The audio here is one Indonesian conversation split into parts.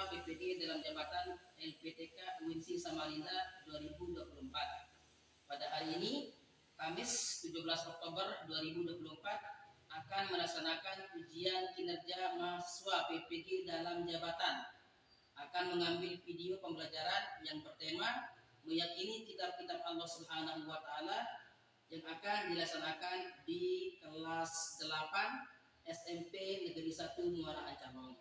PPG dalam jabatan LPTK UINSI Samarinda 2024. Pada hari ini, Kamis 17 Oktober 2024, akan melaksanakan ujian kinerja mahasiswa PPG dalam jabatan. Akan mengambil video pembelajaran yang bertema meyakini kitab-kitab Allah Subhanahu wa taala yang akan dilaksanakan di kelas 8 SMP Negeri 1 Muara Ancamong.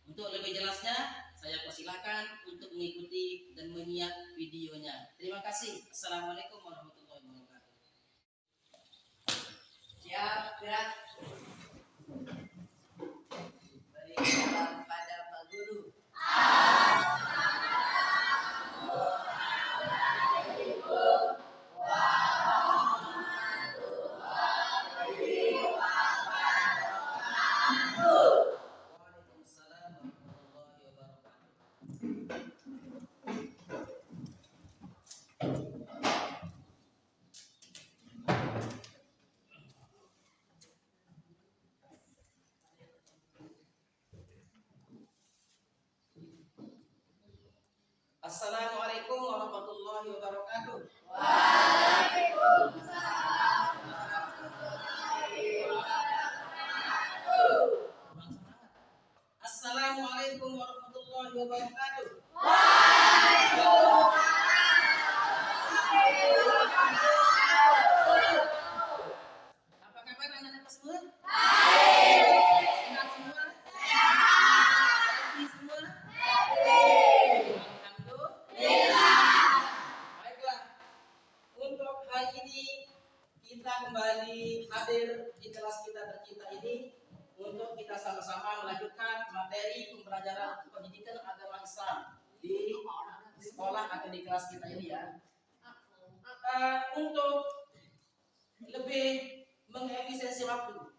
Untuk lebih jelasnya, saya persilakan untuk mengikuti dan menyimak videonya. Terima kasih. Assalamualaikum warahmatullahi wabarakatuh. Siap, gerak. Beri salam pada Pak Guru. Waalaikumsalam warahmatullahi wabarakatuh. Assalamualaikum warahmatullahi wabarakatuh. Assalamualaikum warahmatullahi wabarakatuh. Apa kabar anak-anak semua? Sehat semua? Happy semua? Alhamdulillah. Baiklah. Untuk hari ini kita kembali hadir di kelas kita tercinta ini untuk kita sama-sama melanjutkan materi pembelajaran pendidikan agama Islam di sekolah atau di kelas kita ini ya. Untuk lebih mengefisiensi waktu,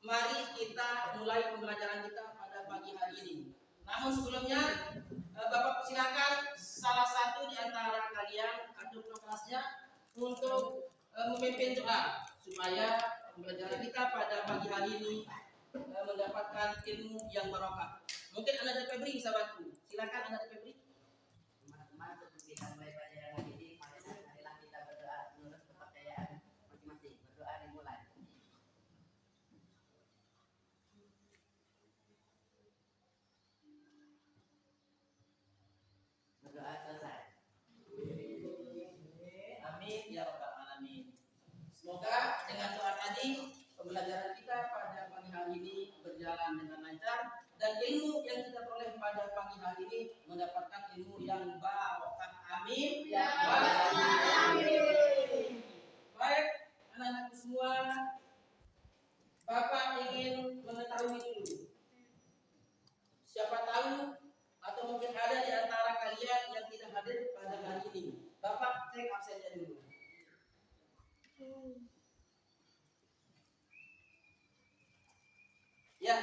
mari kita mulai pembelajaran kita pada pagi hari ini. Namun sebelumnya, Bapak persilakan salah satu di antara kalian atau kelasnya untuk memimpin doa supaya pembelajaran kita pada pagi hari ini mendapatkan ilmu yang barokah. Mungkin Anak Febri bisa bantu. Silakan Anak Febri. Teman-teman, sebelum kita mulai pelajaran hari ini, marilah kita berdoa menurut kepercayaan masing-masing. Berdoa dimulai. Berdoa selesai. Amin ya rabbal alamin. Semoga dengan doa tadi pembelajaran kita pada pagi hari ini berjalan dengan lancar dan ilmu yang kita peroleh pada pagi hari ini mendapatkan ilmu yang barokah. Amin ya rabbal alamin. Baik, anak-anakku semua, Bapak ingin mengetahui dulu. Siapa tahu atau mungkin ada di antara kalian yang tidak hadir pada hari ini. Bapak cek absennya dulu. Ya,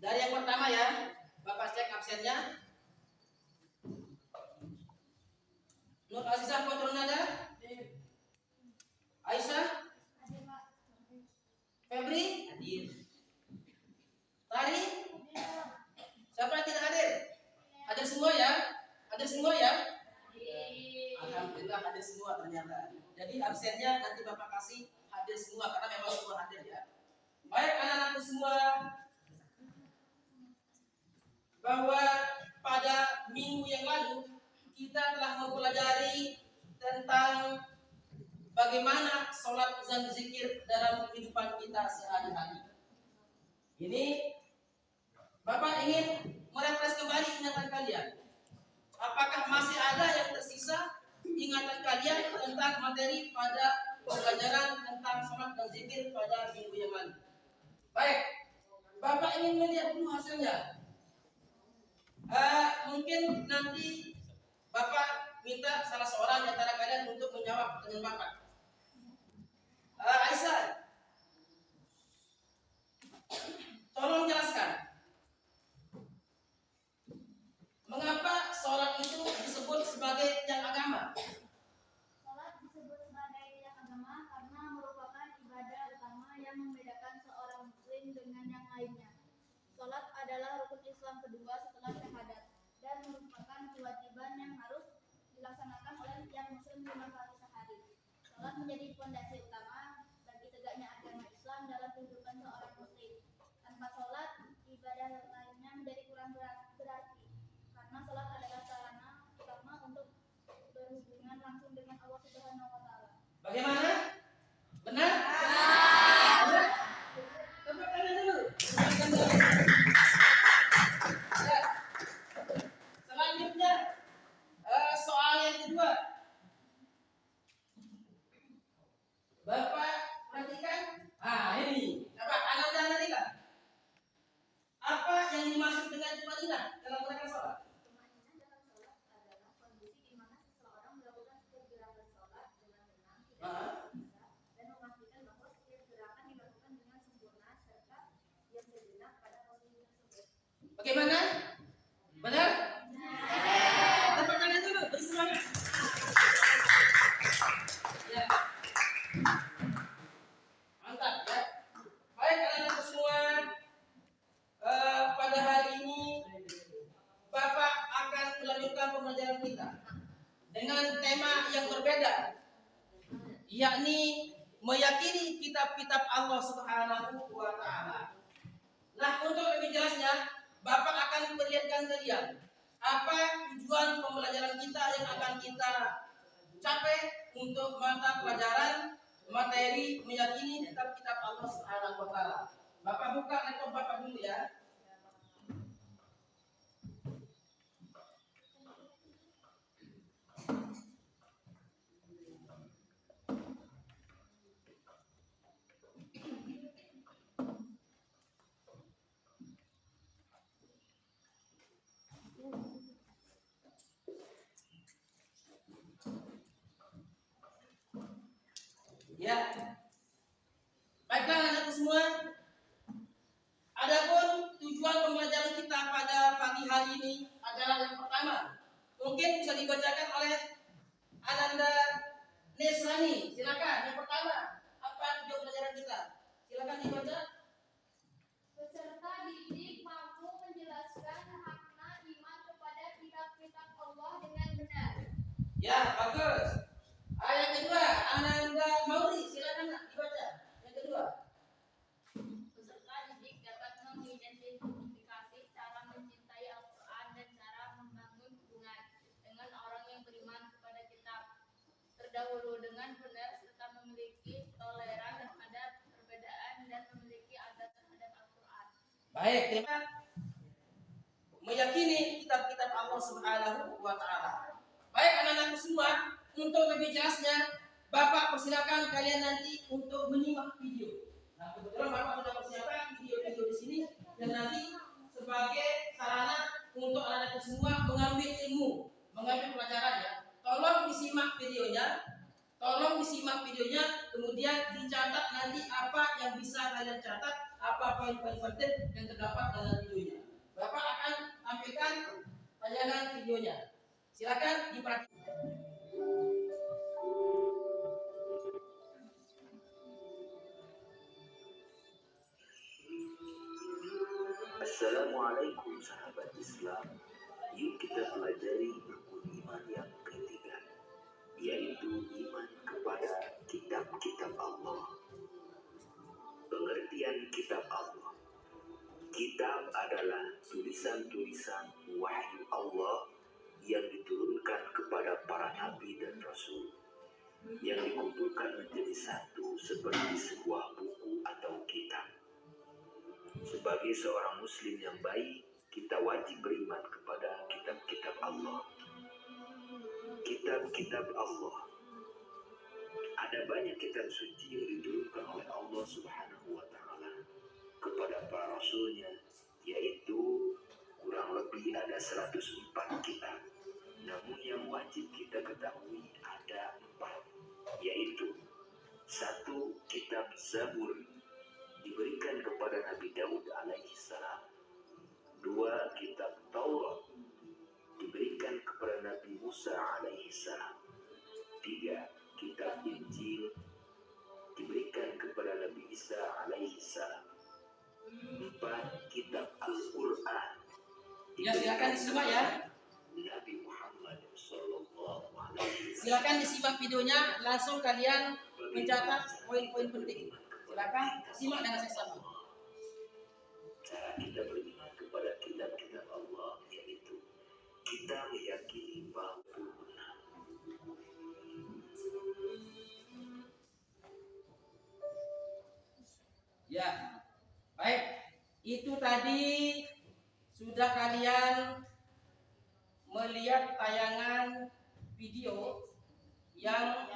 dari yang pertama ya, Bapak cek absennya. Nur Azizah Potronada, Aisyah, Febri, Hadir. Tari, siapa yang tidak hadir? Hadir semua ya? Hadir semua ya? Alhamdulillah hadir semua ternyata. Jadi absennya nanti Bapak kasih hadir semua karena memang semua hadir ya. Baik anak-anakku semua, bahwa pada minggu yang lalu kita telah mempelajari tentang bagaimana sholat dan zikir dalam kehidupan kita sehari-hari. Ini Bapak ingin merefresh kembali ingatan kalian. Apakah masih ada yang tersisa ingatan kalian tentang materi pada pembelajaran tentang sholat dan zikir pada minggu yang lalu? Baik, Bapak ingin melihat dulu hasilnya. Mungkin nanti Bapak minta salah seorang di antara kalian untuk menjawab dengan Bapak. Aisyah, tolong jelaskan. Mengapa sholat itu disebut sebagai tiang agama? Salat disebut sebagai tiang agama karena merupakan ibadah utama yang membedakan seorang muslim dengan yang lainnya. Salat adalah rukun Islam kedua setelah syahadat. 5 kali sehari. Salat menjadi fondasi utama bagi tegaknya agama Islam dalam kehidupan seorang muslim. Tanpa salat, ibadah lainnya menjadi kurang berarti. Karena salat adalah sarana utama untuk berhubungan langsung dengan Allah Subhanahu wa taala. Bagaimana? Benar? Benar? Tepuk tangan dulu. Ya. Selanjutnya soal yang kedua. Bapak perhatikan. Ini. Coba Anda analisa. Apa yang dimaksud dengan tumanina dalam gerakan sholat? Tumanina dalam salat adalah kondisi di mana seseorang melakukan setiap gerakan salat dengan tenang, tidak bisa, dan memastikan bahwa setiap gerakan dilakukan dengan sempurna serta diam sejenak pada posisi tersebut. Bagaimana? Benar? Tepuk tangan dulu, beri semangat. Ya. Mantap ya. Baik anak-anak semua, pada hari ini Bapak akan melanjutkan pembelajaran kita dengan tema yang berbeda, yakni meyakini kitab-kitab Allah Subhanahu wa taala. Nah, untuk lebih jelasnya, Bapak akan memperlihatkan kalian apa tujuan pembelajaran kita yang akan kita capai untuk mata pelajaran materi meyakini kitab-kitab Allah Subhanahu wa taala. Bapak buka laptop Bapak dulu ya. Ya. Baiklah anak-anakku semua. Adapun tujuan pembelajaran kita pada pagi hari ini adalah yang pertama. Mungkin bisa dibacakan oleh Ananda Nesrani. Silakan. Yang pertama, apa tujuan pembelajaran kita? Silakan dibaca. Peserta didik mampu menjelaskan makna iman kepada kitab-kitab Allah dengan benar. Ya, bagus. Yang kedua, Ananda Mauri, silakan nak dibaca. Yang kedua. Peserta didik dapat mengidentifikasi cara mencintai Al-Quran dan cara membangun hubungan dengan orang yang beriman kepada kitab terdahulu dengan benar serta memiliki toleran terhadap perbedaan dan memiliki adab terhadap Al-Quran. Baik, terima kasih. Meyakini kitab-kitab Allah Subhanahu wa taala. Baik anak-anakku semua, untuk lebih jelasnya Bapak persilakan kalian nanti untuk menyimak video. Nah, kebetulan Bapak sudah persiapkan video-video di sini dan nanti sebagai sarana untuk anak-anakku semua mengambil ilmu, mengambil pelajaran ya. Tolong disimak videonya, kemudian dicatat nanti apa yang bisa kalian catat, apa poin-poin penting yang terdapat dalam videonya. Bapak akan tampilkan tayangan videonya. Silakan diperhatikan. Assalamualaikum sahabat Islam. Yuk kita pelajari rukun iman yang ketiga, yaitu iman kepada kitab-kitab Allah. Pengertian kitab Allah. Kitab adalah tulisan-tulisan wahyu Allah yang diturunkan kepada para nabi dan rasul, yang dikumpulkan menjadi satu seperti sebuah buku atau kitab. Sebagai seorang muslim yang baik, kita wajib beriman kepada kitab-kitab Allah. Kitab-kitab Allah. Ada banyak kitab suci yang diturunkan oleh Allah Subhanahu wa taala kepada para rasulnya, yaitu kurang lebih ada 104 kitab. Namun yang wajib kita ketahui ada 4, yaitu 1. Kitab Zabur diberikan kepada Nabi Daud alaihi salam. 2. Kitab Taurat diberikan kepada Nabi Musa alaihi salam. 3. Kitab Injil diberikan kepada Nabi Isa alaihi salam. 4. Kitab Al-Quran Ya, silakan disimak ya. Nabi Muhammad sallallahu alaihi Silakan disimak videonya, langsung kalian mencatat poin-poin penting. Silakan simak dengan seksama. Cara kita beriman kepada kitab-kitab Allah yaitu kita meyakini bahwa Ya, baik. Itu tadi sudah kalian melihat tayangan video yang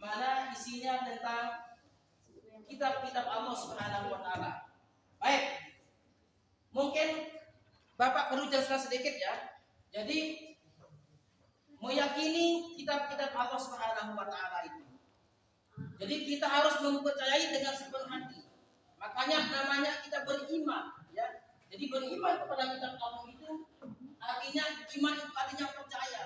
mana isinya tentang kitab-kitab Allah Subhanahu wa taala. Baik. Mungkin Bapak perlu jelaskan sedikit ya. Jadi meyakini kitab-kitab Allah Subhanahu wa taala itu. Jadi kita harus mempercayai dengan sepenuh hati. Makanya namanya kita beriman, ya. Jadi beriman kepada kitab Allah itu artinya iman itu artinya percaya,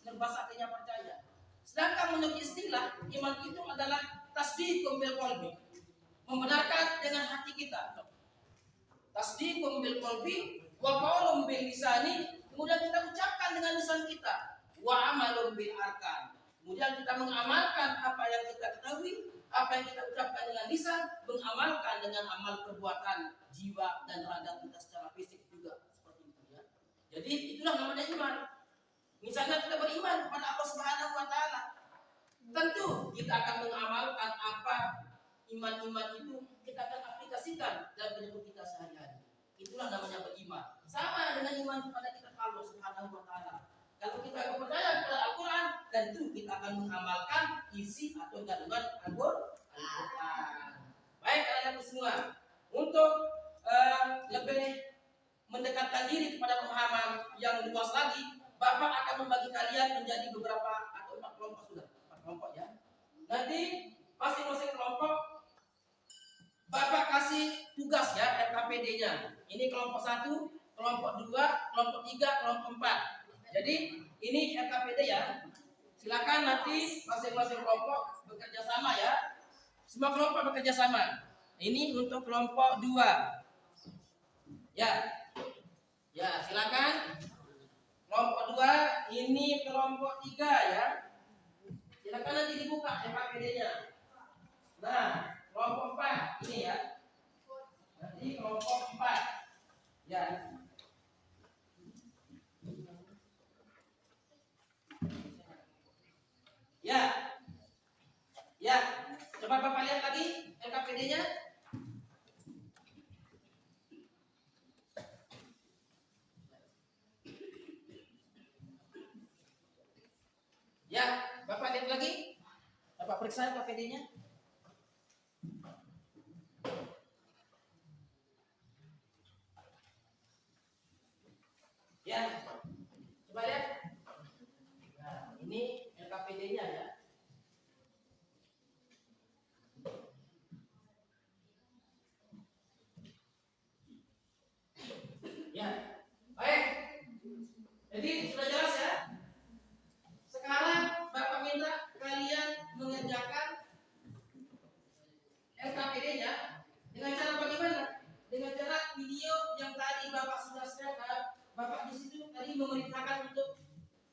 berbahasa artinya percaya. Sedangkan menurut istilah iman itu adalah tasdiqun bil qalbi, membenarkan dengan hati kita. Tasdiqun bil qalbi wa qaulun bil lisani, kemudian kita ucapkan dengan lisan kita, wa amalun bil arkan. Kemudian kita mengamalkan apa yang kita ketahui, apa yang kita ucapkan dengan lisan, mengamalkan dengan amal perbuatan jiwa dan raga kita secara fisik juga seperti itu ya. Jadi itulah namanya iman. Misalnya kita beriman kepada Allah Subhanahu wa taala, tentu kita akan mengamalkan apa iman-iman itu, kita akan aplikasikan dalam hidup kita sehari-hari. Itulah namanya beriman. Sama dengan iman kepada kitab Allah Subhanahu wa taala. Kalau kita percaya kepada Al-Quran, tentu kita akan mengamalkan isi atau kandungan Al-Quran. Baik anak-anak semua, untuk lebih mendekatkan diri kepada pemahaman yang luas lagi, Bapak akan membagi kalian menjadi beberapa atau 4 kelompok sudah, 4 kelompok ya. Nanti masing-masing kelompok Bapak kasih tugas ya, RKPD-nya. Ini kelompok 1, kelompok 2, kelompok 3, kelompok 4. Jadi ini RKPD ya. Silakan nanti masing-masing kelompok bekerja sama ya. Semua kelompok bekerja sama. Ini untuk kelompok 2. Ya. Ya, silakan. Kelompok 2, ini kelompok 3 ya. Silakan nanti dibuka RKPD-nya. Nah, kelompok 4 ini ya. Nanti kelompok 4. Ya. Ya. Ya. Coba Bapak lihat lagi LKPD-nya. Ya, Bapak lihat lagi. Bapak periksa LKPD-nya. Ya. Coba lihat. Nah, ini LKPD-nya ya. Ya, baik. Jadi sudah jelas ya. Sekarang Bapak minta kalian mengerjakan LKPD-nya dengan cara bagaimana? Dengan cara video yang tadi Bapak sudah share. Bapak di situ tadi memerintahkan untuk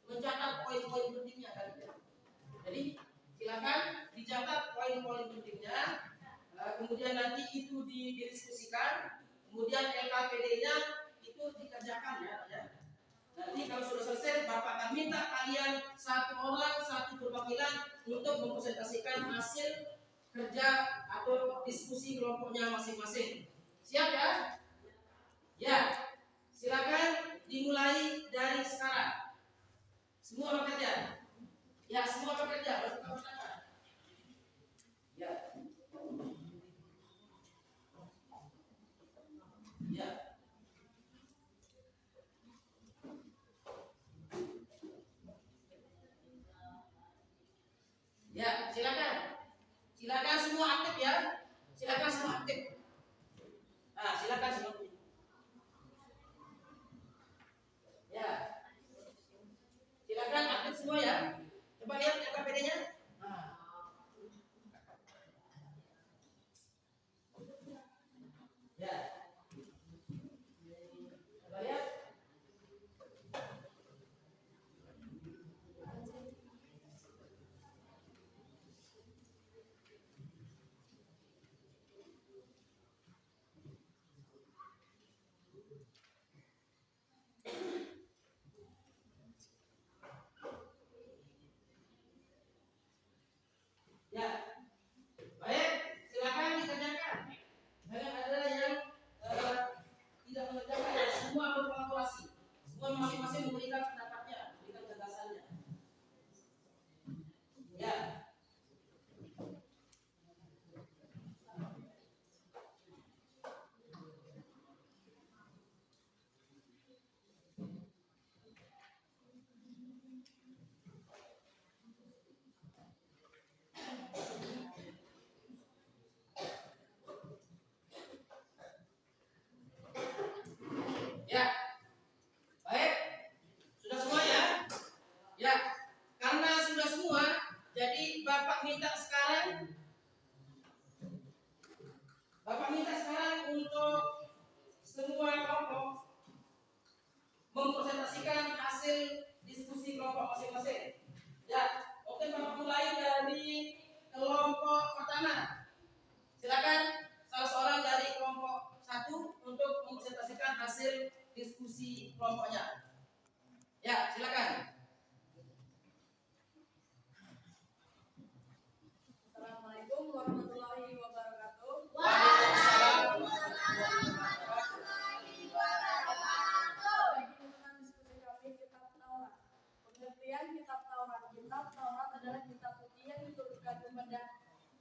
mencatat poin-poin pentingnya tadi. Jadi silakan dicatat poin-poin pentingnya. Kemudian nanti itu didiskusikan. Kemudian LKPD-nya itu dikerjakan ya. Nanti kalau sudah selesai, Bapak akan minta kalian 1 orang 1 perwakilan untuk mempresentasikan hasil kerja atau diskusi kelompoknya masing-masing. Siap ya? Ya. Silakan dimulai dari sekarang. Semua bekerja. Ya, semua bekerja. Ya. Ya. Ya, silakan. Silakan semua aktif ya. Silakan semua aktif. Nah, silakan semua. Ya. Silakan aktif semua ya. Coba lihat LKPD-nya. Nah. Ya. Coba lihat. Bapak minta sekarang untuk semua kelompok mempresentasikan hasil diskusi kelompok masing-masing. Ya, oke, Bapak mulai dari kelompok pertama. Silakan salah seorang dari kelompok 1 untuk mempresentasikan hasil diskusi kelompoknya. Ya, silakan. Assalamualaikum warahmatullahi wabarakatuh. Waalaikumsalam. Bagi teman diskusi kami kitab Taurat. Pengertian kitab Taurat. Kitab Taurat adalah kitab suci yang diturunkan kepada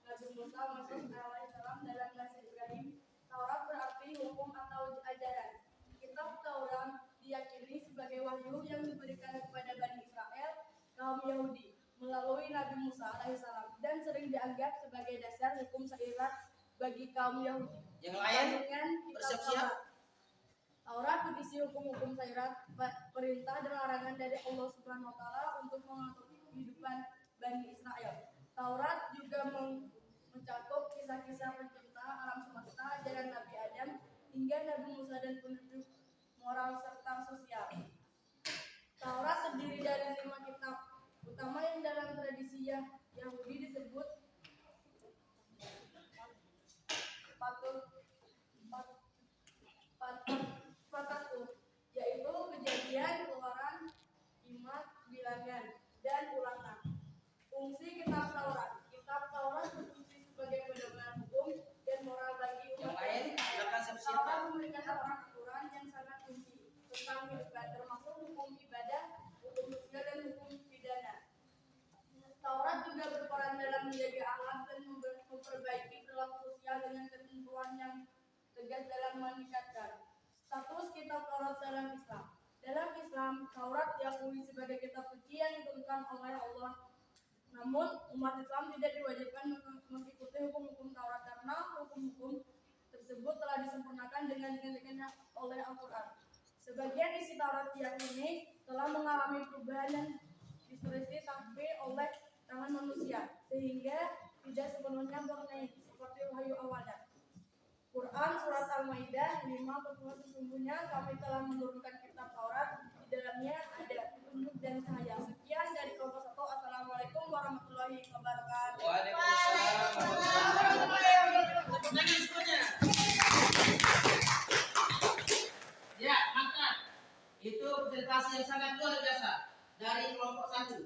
Nabi Musa alaihissalam dalam bahasa Ibrani. Taurat berarti hukum atau ajaran. Kitab Taurat diyakini sebagai wahyu yang diberikan kepada Bani Israel, kaum Yahudi, melalui Nabi Musa alaihissalam dan sering dianggap sebagai dasar hukum syariat bagi kaum Yahudi. Yang lain Dengan kitab bersiap-siap. Taurat berisi hukum-hukum syariat, perintah dan larangan dari Allah Subhanahu wa taala untuk mengatur kehidupan Bani Israel. Taurat juga mencakup kisah-kisah pencipta alam semesta, ajaran Nabi Adam hingga Nabi Musa dan petunjuk moral serta sosial. Taurat terdiri dari 5 kitab utama yang dalam tradisi Yahudi disebut Pentateuch, yaitu Kejadian, Keluaran, Imat, Bilangan, dan Ulangan. Fungsi kitab Taurat. Kitab Taurat berfungsi sebagai pedoman hukum dan moral bagi Yang umat. lain silakan siap-siap. Taurat memberikan aturan yang sangat rinci tentang kehidupan, termasuk hukum ibadah, hukum sosial, dan hukum pidana. Taurat juga berperan dalam menjaga akhlak dan memperbaiki perilaku sosial dengan ketentuan yang tegas dalam meningkatkan status kitab Taurat dalam Islam. Dalam Islam, Taurat diakui sebagai kitab suci yang diturunkan oleh Allah. Namun, umat Islam tidak diwajibkan mengikuti hukum-hukum Taurat karena hukum-hukum tersebut telah disempurnakan dengan oleh Al-Quran. Sebagian isi Taurat diyakini telah mengalami perubahan dan distorsi tapi oleh tangan manusia, sehingga tidak sepenuhnya murni seperti wahyu awalnya. Quran Surat Al-Maidah 5 berkata, sesungguhnya kami telah menurunkan kitab Taurat, di dalamnya ada petunjuk dan cahaya. Sekian dari kelompok 1. Assalamualaikum warahmatullahi wabarakatuh. Waalaikumsalam warahmatullahi wabarakatuh. Tepuk tangan semuanya. Ya, mantap. Itu presentasi yang sangat luar biasa dari kelompok 1.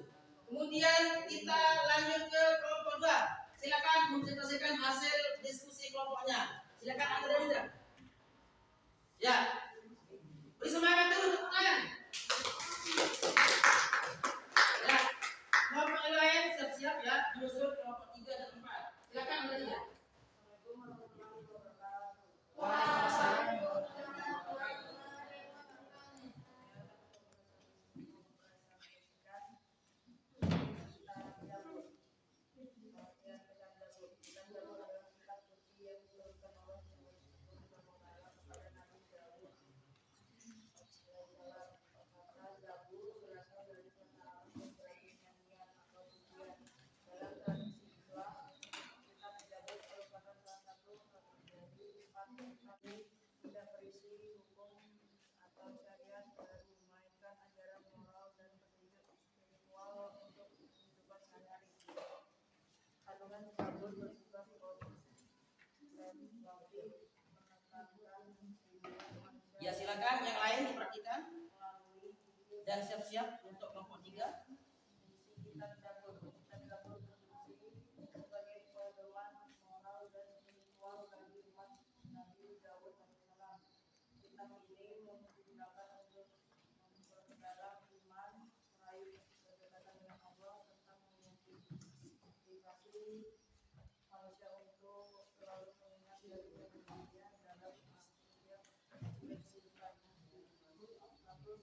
Kemudian kita lanjut ke kelompok 2. Silakan mempresentasikan hasil diskusi kelompoknya. Silakan Anda Rida. Ya. Beri semangat dulu, tepuk tangan. Ya. Kelompok yang lain siap-siap ya, menyusul kelompok 3 dan 4. Silakan Anda Rida. Waalaikumsalam. Tidak berisi hukum atau syariat baru, melainkan ajaran moral dan petunjuk spiritual untuk kehidupan sehari-hari. Kandungan tersebut bersifat positif dan menekankan manusia. Ya, silakan yang lain diperhatikan dan siap-siap untuk kelompok 3. Kitab Zabur berfungsi sebagai pedoman moral dan spiritual bagi umat Nabi Daud alaihissalam. Kitab ini menggunakan untuk memperdalam iman, meraih kedekatan dengan Allah, serta memotivasi manusia untuk selalu mengingat dan berbahagia dalam setiap kehidupannya. Lalu kitab Zabur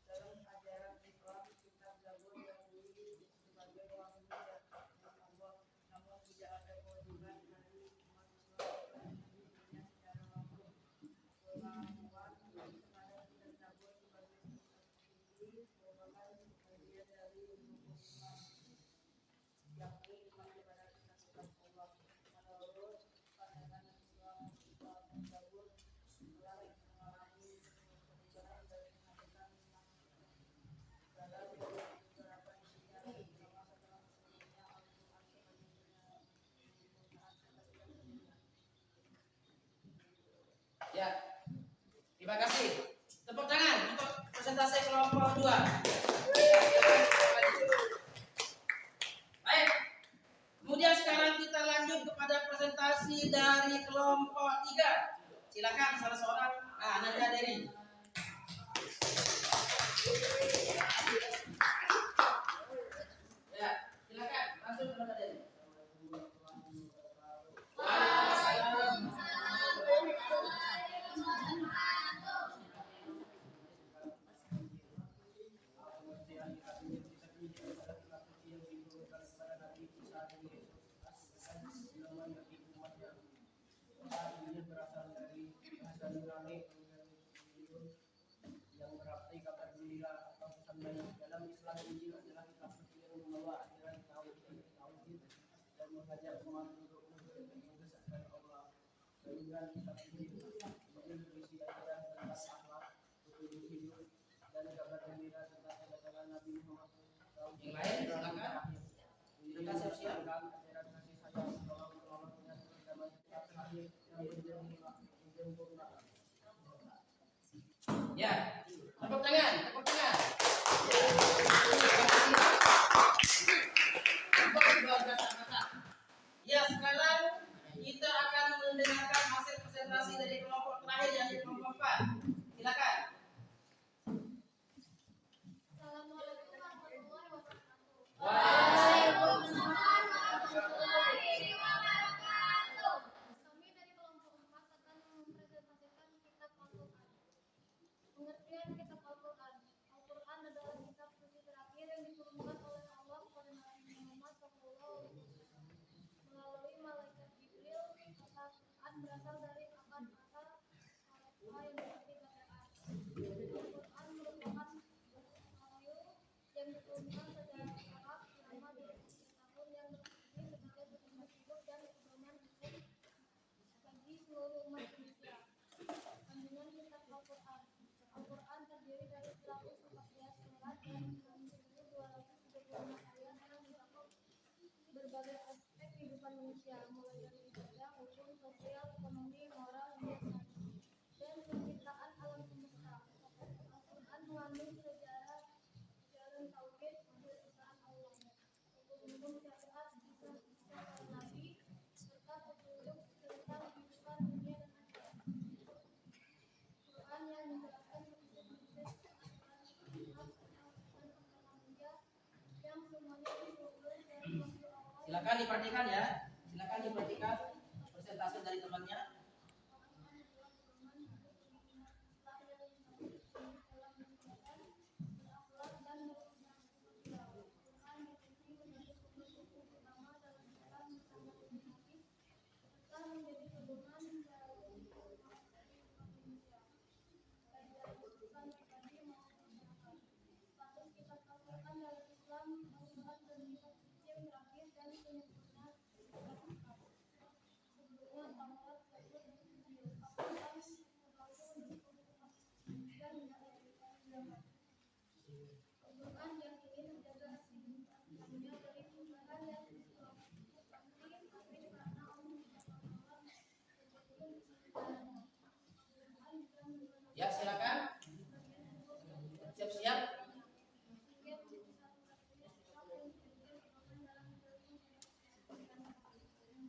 dalam ajaran Islam, kitab Zabur diakui sebagai wahyu dari Allah, namun tidak ada kewajiban dari umat Islam menghidupnya secara langsung. Pengakuan kepada kitab Zabur sebagai kitab suci merupakan bagian dari rukun iman. yakni iman kepada kita Allah menurut pandangan Islam Zabur telah mengalami perubahan dari penghabisan dalam beberapa isinya terutama setelah sebelumnya Al-Quran Ya, terima kasih. Tepuk tangan untuk presentasi kelompok 2. Baik. Kemudian sekarang kita lanjut kepada presentasi dari kelompok 3. Silakan salah seorang. Nadia Dery. Ya, silakan langsung ke Nadia Dery. Waalaikumsalam. Berasal dari bahasa Yunani yang berarti kabar gembira atau pesan baik. Dalam Islam, Injil adalah kitab suci yang membawa ajaran tauhid dan mengajak umat untuk mengesahkan Allah. Dengan kitab ini berisi ajaran tentang akhlak, petunjuk hidup, dan kabar gembira tentang kedatangan Nabi Muhammad SAW. Yang lain silakan. Kita siap-siap. Ajaran kasih sayang, tolong dan damai terakhir yang sempurna. Ya, tepuk tangan, tepuk tangan. Ya, sekarang kita akan mendengarkan hasil presentasi dari kelompok terakhir yang di kelompok 4. Silakan. Assalamualaikum warahmatullahi wabarakatuh. Waalaikumsalam. Kami dari kelompok 4 akan mempresentasikan kitab Al-Quran. Pengertian kitab Al-Quran. Al-Quran adalah kitab suci terakhir yang diturunkan oleh Allah kepada Nabi Muhammad SAW melalui malaikat Jibril. Al-Quran berasal dari akar kata al-Quran yang berarti bacaan. Al-Quran merupakan wahyu yang diturunkan secara Arab selama 23 tahun yang berfungsi sebagai petunjuk hidup dan pedoman hukum bagi seluruh umat manusia. Kandungan kitab Al-Quran. Al-Quran terdiri dari 114 surat dan 1.236 ayat yang mencakup berbagai aspek kehidupan manusia, mulai dari ibadah, hukum, sosial, ekonomi, moral, hingga sains, dan penciptaan alam semesta. Al-Quran mengandung sejarah ajaran tauhid, keesaan Allah, hukum syariat, kisah para nabi, serta petunjuk tentang kehidupan dunia dan akhirat. Quran yang menjelaskan prinsip-prinsip aturan manusia yang semuanya disumber dari wahyu Allah. Silakan diperhatikan ya. Silakan diperhatikan presentasi dari temannya. Ya, silakan. Siap-siap.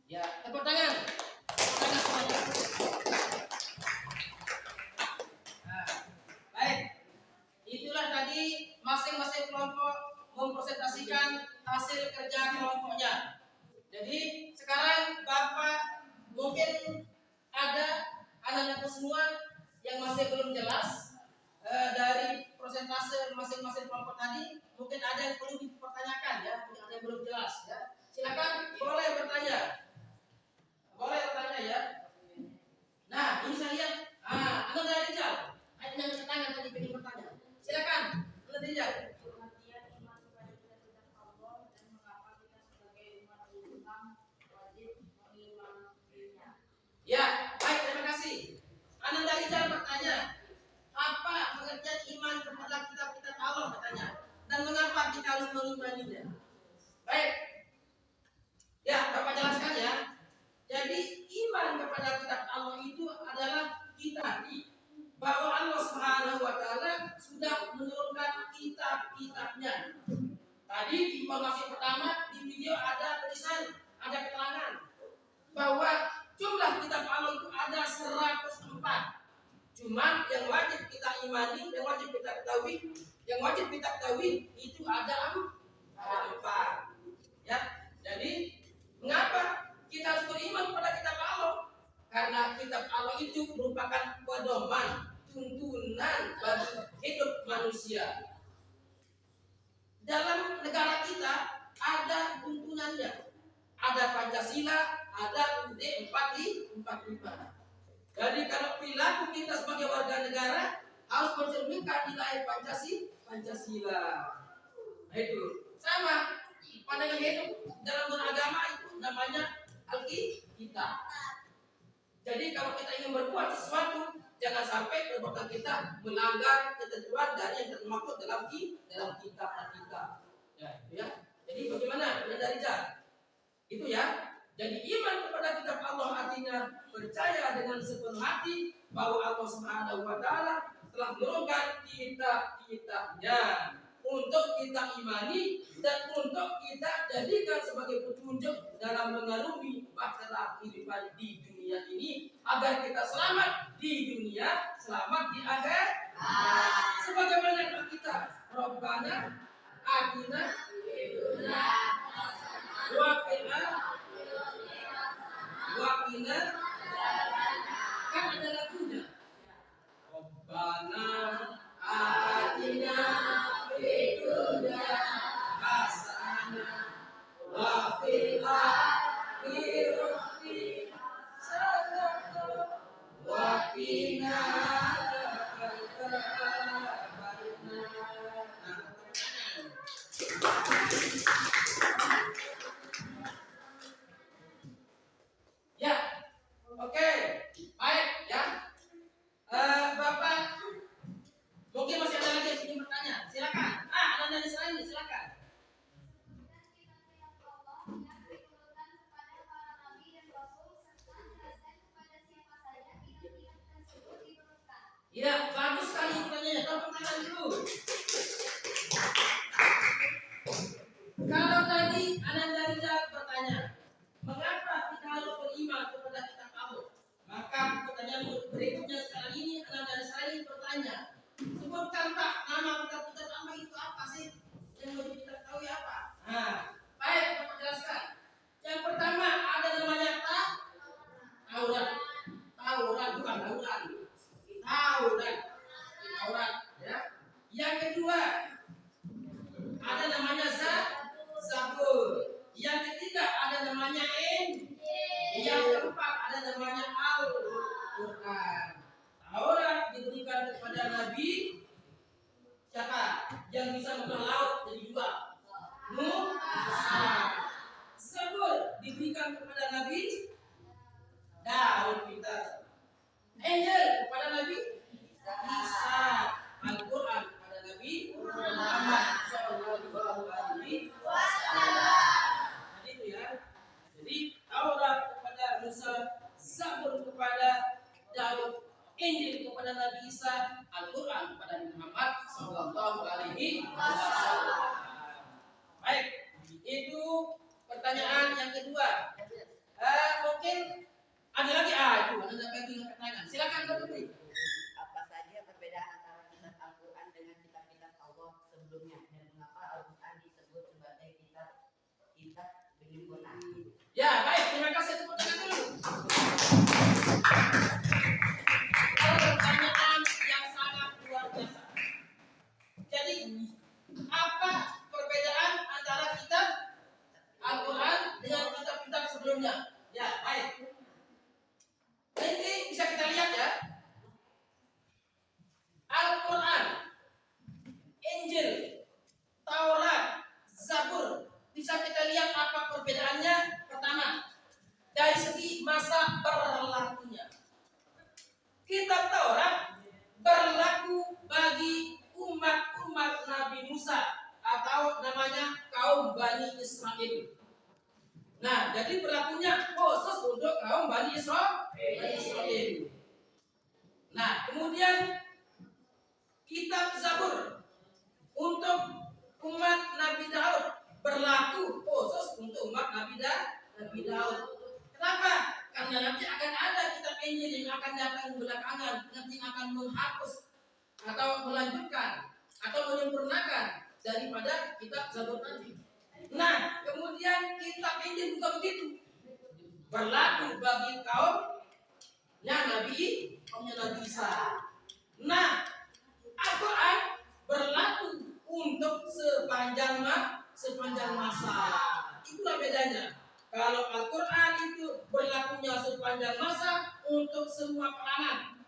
Ya, tepuk tangan. Tepuk tangan semuanya. Nah, baik. Itulah tadi masing-masing kelompok mempresentasikan hasil kerja kelompoknya. Jadi sekarang Bapak mungkin ada anak-anak semua yang masih belum jelas dari presentase masing-masing kelompok tadi, mungkin ada yang perlu dipertanyakan ya, mungkin ada yang belum jelas ya. Silakan boleh bertanya. Boleh bertanya ya. Nah, ini saya lihat Anda dari Rijal. Ada yang bertanya tadi ingin bertanya. Silakan, Anda dari Rijal. Pengertian iman kepada kita tentang Allah dan mengapa kita sebagai Ananda Rijal bertanya, apa pengertian iman kepada kitab-kitab Allah katanya, dan mengapa kita harus mengimaninya? Baik, ya Bapak jelaskan ya. Jadi iman kepada kitab Allah itu adalah kita bahwa Allah Subhanahu wa taala sudah menurunkan kitab-kitabnya. Tadi di informasi pertama di video ada tulisan, ada keterangan bahwa jumlah kitab Allah itu ada 104. Cuman yang wajib kita imani, yang wajib kita ketahui itu ada 4. Ya. Jadi mengapa kita harus beriman kepada kitab Allah? Karena kitab Allah itu merupakan pedoman, tuntunan bagi hidup manusia. Dalam negara kita ada tuntunannya, ada Pancasila, ada UUD 45. Jadi kalau perilaku kita sebagai warga negara harus mencerminkan nilai Pancasila. Nah itu sama pandangan hidup dalam beragama itu namanya Alkitab. Jadi kalau kita ingin berbuat sesuatu, jangan sampai perbuatan kita melanggar ketentuan dari yang termaktub dalam kitab Alkitab. Ya. Jadi bagaimana dari itu ya. Jadi iman kepada kitab Allah artinya percaya dengan sepenuh hati bahwa Allah Subhanahu wa taala telah menurunkan kitab-kitabnya untuk kita imani dan untuk kita jadikan sebagai petunjuk dalam mengarungi bahtera kehidupan di dunia ini agar kita selamat di dunia, selamat di akhirat. Sebagaimana doa kita, Rabbana atina fid dunya wa qina kan ada lagunya. Rabbana atina fid dunya hasanah wa fil akhirati hasanah wa qina ya, oke, baik ya. Bapak, mungkin masih ada lagi yang ingin bertanya. Silakan. Ada dari selain, silakan. Ya, bagus sekali pertanyaannya. Tepuk tangan dulu. Kalau tadi Ananda Rijal bertanya, mengapa kita harus beriman kepada kitab Allah? Maka pertanyaan berikutnya sekarang ini Ananda Rijal bertanya, sebutkan Pak nama kitab-kitab Allah itu apa sih? Yang mau kita tahu apa? Nah, baik, Bapak jelaskan. Yang pertama ada namanya Taurat. Taurat bukan Taurat. Taurat, ya. Yang kedua ada namanya Zabur. Yang ketiga ada namanya Yang keempat ada namanya Al-Quran. Taurat diberikan kepada Nabi siapa? Yang bisa membelah laut jadi 2. Musa. Zabur diberikan kepada Nabi Daud kita. Injil kepada Nabi Isa. Al-Quran kepada Nabi Muhammad sallallahu alaihi wasallam. Jadi itu ya. Jadi Taurat kepada Musa, Zabur kepada Daud, Injil kepada Nabi Isa, Al-Quran kepada Nabi Muhammad sallallahu alaihi wasallam. Baik, itu pertanyaan yang kedua. Mungkin ada lagi itu ada lagi yang pertanyaan. Silakan Dr. Tri. Apa saja perbedaan antara kitab Al-Quran dengan kitab-kitab Allah sebelumnya dan mengapa Al-Quran disebut sebagai kitab penyempurna? Ya, baik, terima kasih tepuk tangan dulu. Pertanyaan yang sangat luar biasa. Jadi, apa perbedaan antara kitab Al-Quran dengan kitab-kitab sebelumnya? Ya, baik. Ini bisa kita lihat ya. Al-Quran, Injil, Taurat, Zabur. Bisa kita lihat apa perbedaannya? Pertama, dari segi masa berlakunya. Kitab Bani Israel. Nah, jadi berlakunya khusus untuk kaum Bani Israel. Nah, kemudian kitab Zabur untuk umat Nabi Daud berlaku khusus untuk umat Nabi Daud. Kenapa? Karena nanti akan ada kitab Injil yang akan datang belakangan, nanti akan menghapus atau melanjutkan atau menyempurnakan daripada kitab Zabur tadi. Nah, kemudian kitab Injil juga begitu, berlaku bagi kaumnya Nabi Isa. Nah, Al-Quran berlaku untuk sepanjang masa. Itulah bedanya. Kalau Al-Quran itu berlakunya sepanjang masa untuk semua kalangan,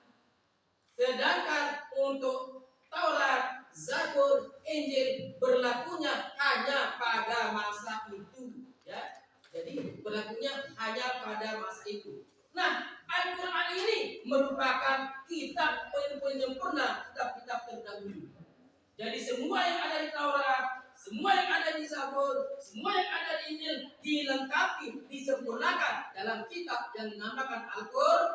sedangkan untuk Taurat, Zabur, Injil berlakunya hanya pada masa itu, ya. Jadi berlakunya hanya pada masa itu. Nah, Al-Quran ini merupakan kitab penyempurna, kitab-kitab terdahulu. Jadi semua yang ada di Taurat, semua yang ada di Zabur, semua yang ada di Injil dilengkapi, disempurnakan dalam kitab yang dinamakan Al-Quran.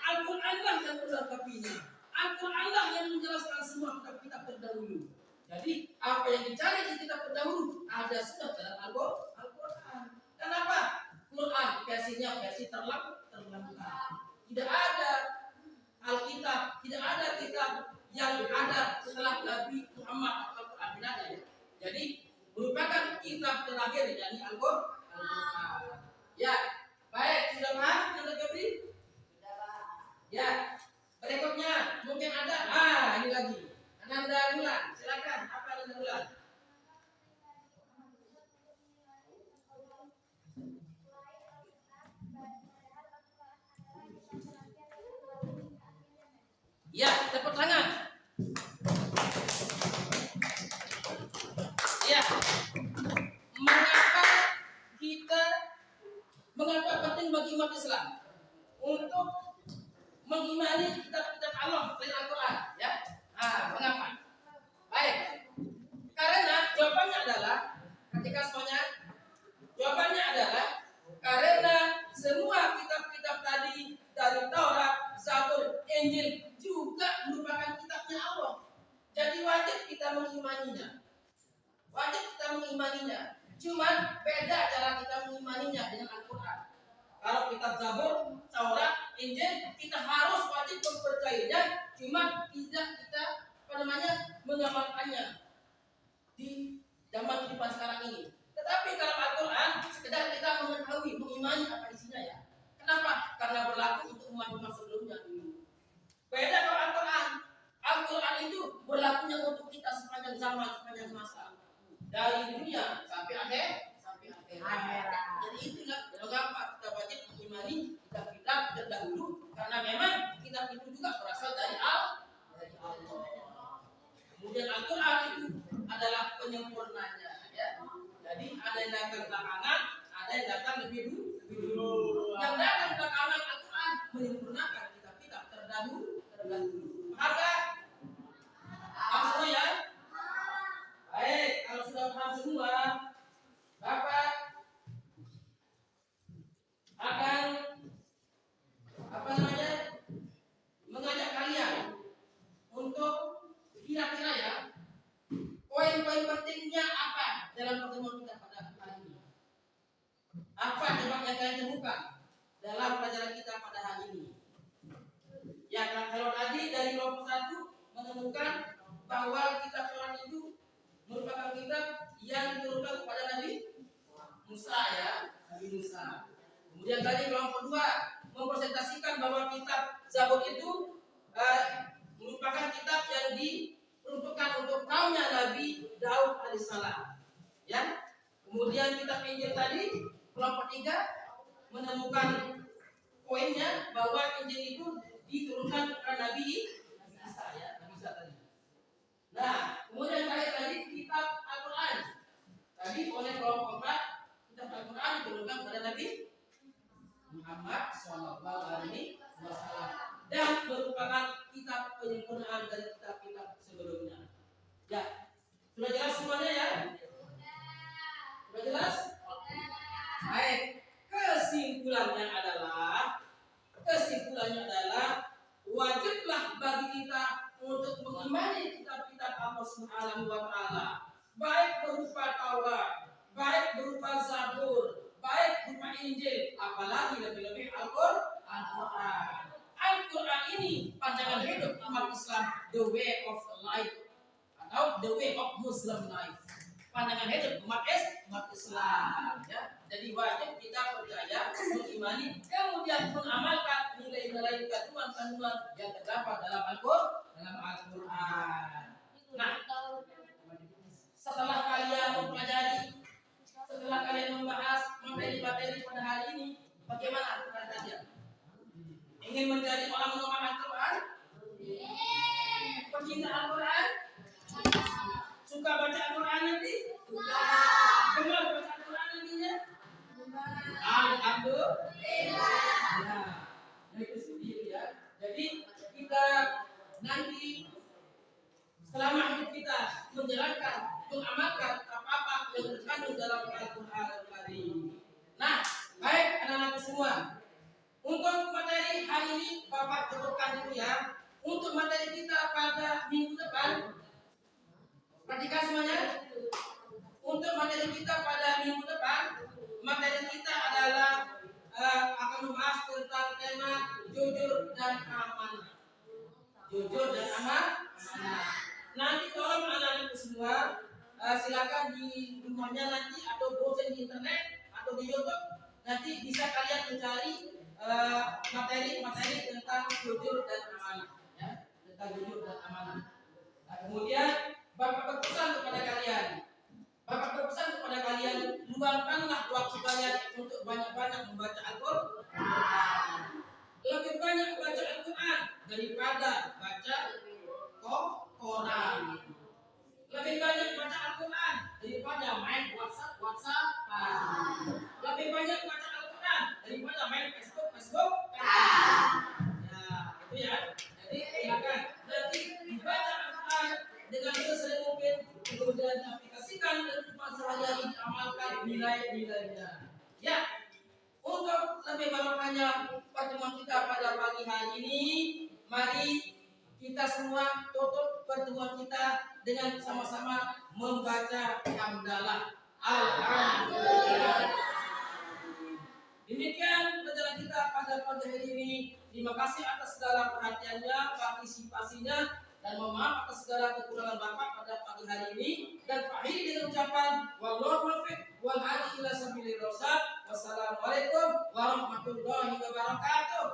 Al-Quranlah yang melengkapinya. Al-Quranlah yang menjelaskan semua kitab-kitab terdahulu. Jadi apa yang dicari di kitab terdahulu ada sudah dalam Al-Quran. Kenapa? Quran versinya versi terlengkap. Tidak ada Alkitab, tidak ada kitab yang ada setelah Nabi Muhammad atau Al-Quran, tidak ada, ya. Jadi merupakan kitab terakhir, yakni Al-Quran. Ya, baik, sudah paham yang Febri? Ya, berikutnya mungkin ada. Ini lagi. Ananda Bulan, silakan. Apa Ananda Bulan? Ya, tepuk tangan. Ya, mengapa penting bagi umat Islam untuk mengimani kitab-kitab Allah selain Al-Quran? Ya, mengapa? Baik, karena jawabannya adalah karena semua kitab-kitab tadi dari Taurat, Zabur, Injil juga merupakan kitabnya Allah. Jadi wajib kita mengimaninya. Cuman beda cara kita mengimaninya dengan Al-Quran. Kalau kitab Zabur, Taurat, Injil kita harus wajib mempercayainya, cuma tidak kita mengamalkannya di zaman kehidupan sekarang ini. Tetapi kalau Al-Quran sekedar kita mengetahui, mengimani apa isinya, ya. Kenapa? Karena berlaku untuk umat-umat sebelumnya dulu. Beda kalau Al-Quran. Al-Quran itu berlakunya untuk kita sepanjang zaman, sepanjang masa, dari dunia sampai akhirat. Jadi itulah mengapa kita wajib mengimani kitab-kitab terdahulu, karena memang kitab itu juga berasal dari Allah. Kemudian Al-Quran itu adalah penyempurnanya, ya. Jadi ada yang datang belakangan, ada yang datang lebih dulu. Yang datang belakangan Al-Quran menyempurnakan kitab-kitab terdahulu. Maka paham semua, ya? Baik, kalau sudah paham semua, Bapak akan mengajak kalian untuk kira-kira, ya, poin-poin pentingnya apa dalam pertemuan kita pada hari ini. Apa coba yang kalian temukan dalam pelajaran kita pada hari ini? Ya, kalau tadi dari kelompok 1 menemukan bahwa kitab Quran itu merupakan kitab yang diturunkan kepada Nabi Musa, ya, Nabi Musa. Kemudian tadi kelompok 2 mempresentasikan bahwa kitab Zabur itu merupakan kitab yang diperuntukkan untuk kaumnya Nabi Daud alaihissalam, ya. Kemudian kitab Injil tadi kelompok 3 menemukan poinnya bahwa Injil itu diturunkan kepada Nabi Isa, ya, Nabi Isa tadi. Nah, kemudian tadi kitab Al-Quran tadi oleh kelompok 4, kitab Al-Quran diturunkan kepada Nabi Muhammad SAW dan merupakan kitab penyempurnaan dari kitab-kitab sebelumnya. Ya, sudah jelas semuanya, ya? Injil, apalagi lebih-lebih Al-Quran. Al-Quran ini pandangan hidup umat Islam, the way of life atau the way of Muslim life. Pandangan hidup umat Islam. Ya. Jadi wajib kita percaya, mengimani, kemudian mengamalkan nilai-nilai kandungan yang terdapat dalam Al-Quran. Nah, setelah kalian mempelajari, setelah kalian membahas materi-materi pada hari ini, bagaimana kalian? Ingin menjadi orang mengamalkan Al-Quran? Pecinta Al-Quran? Suka baca Al-Quran nanti? Gemar baca Al-Quran nantinya? Alhamdulillah. Ya, itu sendiri ya. Jadi kita nanti selama hidup kita menjalankan, mengamalkan apa-apa yang terkandung dalam Al-Quran Al-Karim. Nah, baik anak-anak semua. Untuk materi hari ini Bapak cukupkan dulu ya. Untuk materi kita pada minggu depan, perhatikan semuanya. Untuk materi kita pada minggu depan, materi kita adalah akan membahas tentang tema jujur dan amanah. Jujur dan amanah. Nanti tolong anak-anak semua silakan di rumahnya nanti atau browsing di internet atau di YouTube nanti bisa kalian mencari materi-materi tentang jujur dan amanah, ya, tentang jujur dan amanah. Nah, kemudian Bapak berpesan kepada kalian, luangkanlah waktu kalian untuk banyak-banyak membaca Al-Quran. Lebih banyak baca Al-Quran daripada baca koran. Lebih banyak baca Al-Quran daripada main WhatsApp. Lebih banyak baca Al-Quran daripada main Facebook. Ya, itu ya. Jadi silakan nanti dibaca Al-Quran dengan sesering mungkin, kemudian aplikasikan kehidupan sehari-hari, diamalkan nilai-nilainya. Ya, untuk lebih barokahnya pertemuan kita pada pagi hari ini, mari kita semua tutup pertemuan kita dengan sama-sama membaca hamdalah. Alhamdulillah. Demikian pelajaran kita pada pagi hari ini. Terima kasih atas segala perhatiannya, partisipasinya, dan mohon maaf atas segala kekurangan Bapak pada pagi hari ini. Dan akhiri dengan ucapan wallahu muwaffiq wal hadi ila sabilir rasyad. Wassalamualaikum warahmatullahi wabarakatuh.